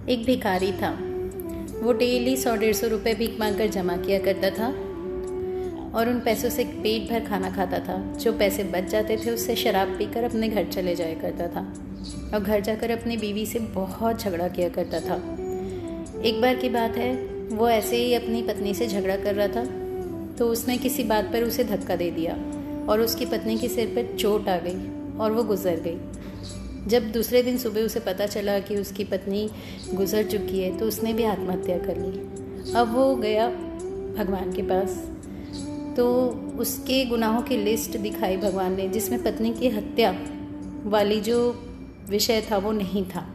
एक भिखारी था। वो डेली 100-150 रुपये भीख मांग कर जमा किया करता था और उन पैसों से पेट भर खाना खाता था। जो पैसे बच जाते थे उससे शराब पीकर अपने घर चले जाया करता था और घर जाकर अपनी बीवी से बहुत झगड़ा किया करता था। एक बार की बात है, वो ऐसे ही अपनी पत्नी से झगड़ा कर रहा था तो उसने किसी बात पर उसे धक्का दे दिया और उसकी पत्नी के सिर पर चोट आ गई और वो गुजर गई। जब दूसरे दिन सुबह उसे पता चला कि उसकी पत्नी गुजर चुकी है तो उसने भी आत्महत्या कर ली। अब वो गया भगवान के पास तो उसके गुनाहों की लिस्ट दिखाई भगवान ने, जिसमें पत्नी की हत्या वाली जो विषय था वो नहीं था।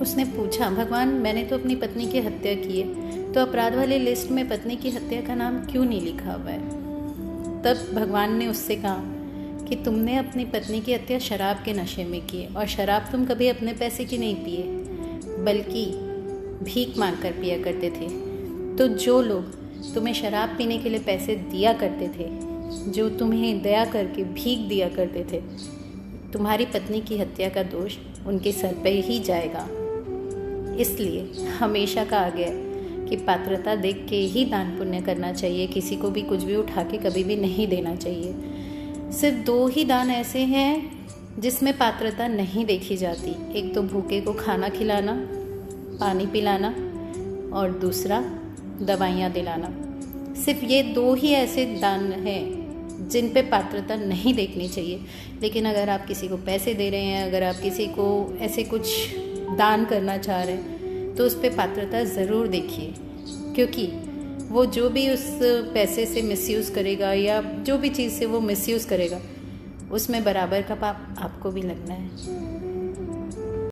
उसने पूछा, भगवान मैंने तो अपनी पत्नी की हत्या की है, तो अपराध वाली लिस्ट में पत्नी की हत्या का नाम क्यों नहीं लिखा हुआ है? तब भगवान ने उससे कहा कि तुमने अपनी पत्नी की हत्या शराब के नशे में की है और शराब तुम कभी अपने पैसे की नहीं पिए बल्कि भीख मांग कर पिया करते थे। तो जो लोग तुम्हें शराब पीने के लिए पैसे दिया करते थे, जो तुम्हें दया करके भीख दिया करते थे, तुम्हारी पत्नी की हत्या का दोष उनके सर पर ही जाएगा। इसलिए हमेशा कहा गया कि पात्रता देख के ही दान पुण्य करना चाहिए। किसी को भी कुछ भी उठा के कभी भी नहीं देना चाहिए। सिर्फ 2 ही दान ऐसे हैं जिसमें पात्रता नहीं देखी जाती। एक तो भूखे को खाना खिलाना, पानी पिलाना और दूसरा दवाइयाँ दिलाना। सिर्फ ये 2 ही ऐसे दान हैं जिन पे पात्रता नहीं देखनी चाहिए। लेकिन अगर आप किसी को पैसे दे रहे हैं, अगर आप किसी को ऐसे कुछ दान करना चाह रहे हैं तो उस पे पात्रता ज़रूर देखिए, क्योंकि वो जो भी उस पैसे से मिसयूज़ करेगा या जो भी चीज़ से वो मिसयूज़ करेगा उसमें बराबर का पाप आपको भी लगना है।